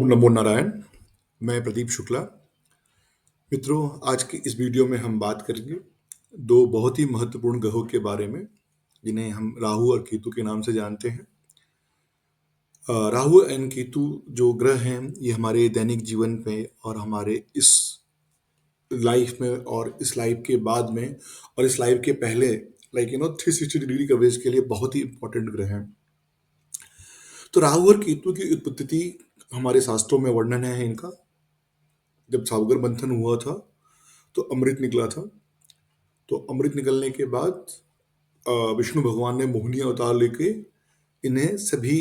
नमो नारायण। मैं प्रदीप शुक्ला। मित्रों, आज की इस वीडियो में हम बात करेंगे दो बहुत ही महत्वपूर्ण ग्रहों के बारे में, जिन्हें हम राहु और केतु के नाम से जानते हैं। राहु एंड केतु जो ग्रह हैं, ये हमारे दैनिक जीवन में और हमारे इस लाइफ में और इस लाइफ के बाद में और इस लाइफ के पहले 360 डिग्री कवरेज के लिए बहुत ही इंपॉर्टेंट ग्रह हैं। तो राहु और केतु की उत्पत्ति हमारे शास्त्रों में वर्णन है इनका। जब सागर मंथन हुआ था तो अमृत निकला था। तो अमृत निकलने के बाद विष्णु भगवान ने मोहिनी अवतार लेके इन्हें सभी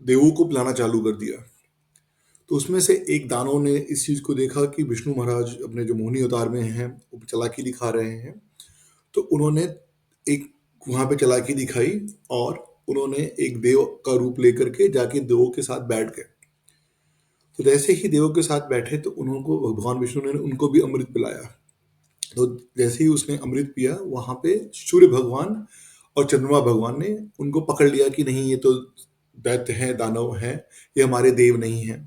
देवों को पिलाना चालू कर दिया। तो उसमें से एक दानव ने इस चीज को देखा कि विष्णु महाराज अपने जो मोहिनी अवतार में हैं वो चालाकी दिखा रहे हैं। तो उन्होंने एक वहां पे चालाकी दिखाई और उन्होंने एक देव का रूप लेकर के जाके देवों के साथ बैठ गए। तो जैसे ही देवों के साथ बैठे तो उनको भगवान विष्णु ने उनको भी अमृत पिलाया। तो जैसे ही उसने अमृत पिया, वहां पे सूर्य भगवान और चंद्रमा भगवान ने उनको पकड़ लिया कि नहीं, ये तो दैत्य हैं, दानव हैं, ये हमारे देव नहीं हैं।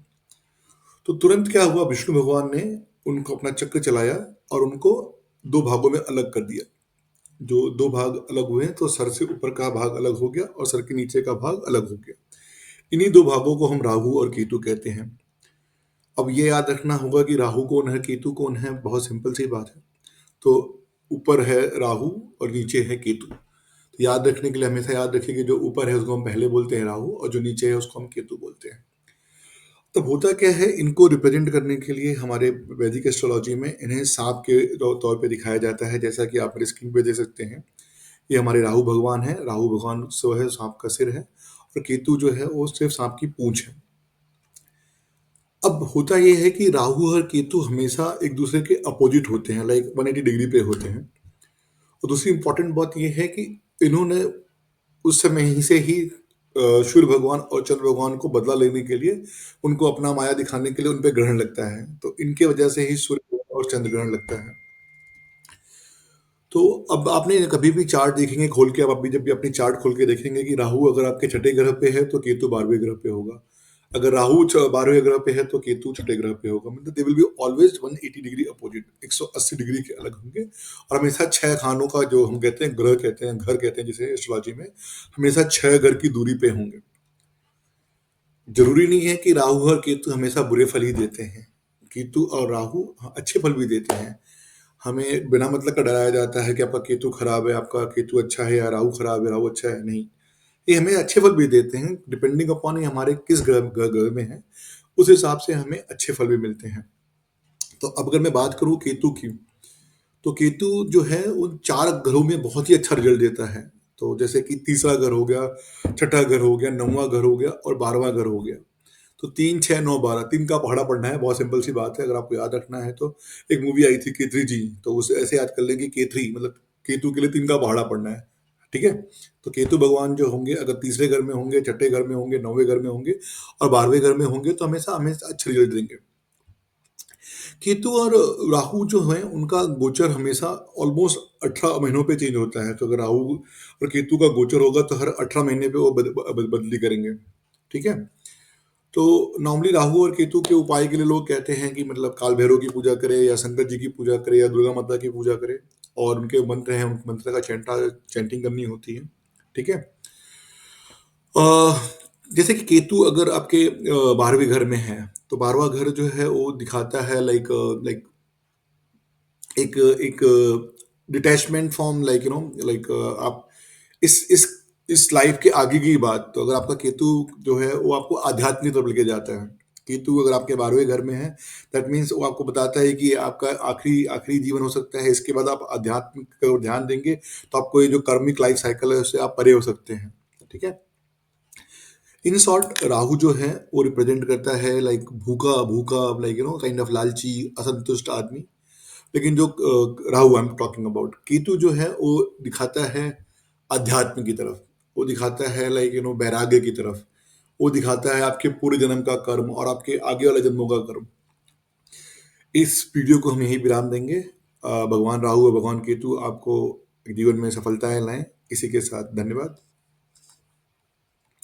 तो तुरंत क्या हुआ, विष्णु भगवान ने उनको अपना चक्र चलाया और उनको दो भागों में अलग कर दिया। जो दो भाग अलग हुए तो सर से ऊपर का भाग अलग हो गया और सर के नीचे का भाग अलग हो गया। इन्हीं दो भागों को हम राहु और केतु कहते हैं। अब ये याद रखना होगा कि राहु कौन है, केतु कौन है। बहुत सिंपल सी बात है। तो ऊपर है राहु और नीचे है केतु। तो याद रखने के लिए हमेशा याद रखिए कि जो ऊपर है उसको हम पहले बोलते हैं राहु और जो नीचे है उसको हम केतु बोलते हैं। तो होता क्या है, इनको रिप्रेजेंट करने के लिए हमारे वैदिक एस्ट्रोलॉजी में इन्हें सांप के तौर पे दिखाया जाता है, जैसा कि आप मेरी स्क्रीन पे देख सकते हैं। ये हमारे राहु भगवान है। राहु भगवान जो है सांप का सिर है और केतु जो है वो सिर्फ सांप की पूंछ है। अब होता यह है कि राहु और केतु हमेशा एक दूसरे के अपोजिट होते हैं, लाइक 180 डिग्री पे होते हैं। और दूसरी इंपॉर्टेंट बात यह है कि इन्होंने उस समय ही से ही सूर्य भगवान और चंद्र भगवान को बदला लेने के लिए, उनको अपना माया दिखाने के लिए उन पे ग्रहण लगता है। तो इनके वजह से ही सूर्य और चंद्र ग्रहण लगता है। तो अब आपने कभी भी चार्ट देखेंगे खोल के, अब आप भी जब भी अपनी चार्ट खोल के देखेंगे कि राहु अगर आपके छठे ग्रह पे है तो केतु 12वें ग्रह पे होगा। अगर राहु 12वें ग्रह पे है तो केतु छठे ग्रह पे होगा। मतलब they will be always 180 degree opposite, 180 degree के अलग होंगे। और हमेशा छह खानों का, जो हम कहते हैं ग्रह कहते हैं, घर कहते हैं जिसे एस्ट्रोलॉजी में, हमेशा छह घर की दूरी पे होंगे। जरूरी नहीं है कि राहु और केतु हमेशा बुरे फल ही देते हैं। केतु और राहु अच्छे फल भी देते हैं। हमें बिना मतलब का डराया जाता है कि आपका केतु खराब है, आपका केतु अच्छा है, या राहु खराब है, राहु अच्छा है। नहीं, ये हमें अच्छे फल भी देते हैं। डिपेंडिंग अपॉन हमारे किस ग्रह में है, उस हिसाब से हमें अच्छे फल भी मिलते हैं। तो अब अगर मैं बात करूं केतु की, तो केतु जो है उन चार ग्रहों में बहुत ही अच्छा रिजल्ट देता है। तो जैसे कि तीसरा घर हो गया, छठा घर हो गया, नौवां घर हो गया और 12वां घर हो गया। तो 3, 6, 9, 12, 3 का पहाड़ा पढ़ना है। बहुत सिंपल सी बात है, अगर आपको याद रखना है तो। एक मूवी आई थी केथरी जी, तो उसे ऐसे याद कर लेंगे, केथरी मतलब केतु के लिए 3 का पहाड़ा पढ़ना है। ठीक है। तो केतु भगवान जो होंगे, अगर तीसरे घर में होंगे, छठे घर में होंगे, 9वें घर में होंगे और 12वें घर में होंगे, तो हमेशा हमेशा अच्छे रिजल्ट देंगे। केतु और राहु जो है उनका गोचर हमेशा ऑलमोस्ट 18 महीनों पे चेंज होता है। तो अगर राहु और केतु का गोचर होगा तो हर 18 महीने पे वो बदली करेंगे। ठीक है। तो नॉर्मली राहु और केतु के उपाय के लिए लोग कहते हैं कि मतलब काल भैरव की पूजा करे, या शंकर जी की पूजा करे, या दुर्गा माता की पूजा करे, और उनके मंत्र हैं, उन मंत्र का चैंटिंग करनी होती है। ठीक है। अ, जैसे कि केतु अगर आपके 12वें घर में है, तो 12वां घर जो है वो दिखाता है लाइक लाइक एक एक डिटैचमेंट फ्रॉम, लाइक लाइक आप इस लाइफ के आगे की बात। तो अगर आपका केतु जो है वो आपको आध्यात्मिक तरफ लेके जाता है। केतु अगर आपके 12वें घर में है, दैट मीन्स वो आपको बताता है कि आपका आखिरी आखिरी जीवन हो सकता है, इसके बाद आप आध्यात्मिक की ओर ध्यान देंगे तो आपको ये जो कर्मिक लाइफ साइकिल है उससे आप परे हो सकते हैं। ठीक है। इन शॉर्ट, राहु जो है वो रिप्रेजेंट करता है लाइक भूखा भूखा, लाइक काइंड ऑफ लालची, असंतुष्ट आदमी। लेकिन जो Rahu I am talking about, Ketu जो है वो दिखाता है अध्यात्म की तरफ। वो दिखाता है लाइक वैराग्य की तरफ। वो दिखाता है आपके पूरे जन्म का कर्म और आपके आगे वाले जन्मों का कर्म। इस वीडियो को हम यही विराम देंगे। भगवान राहु और भगवान केतु आपको जीवन में सफलताएं लाएं। इसी के साथ धन्यवाद।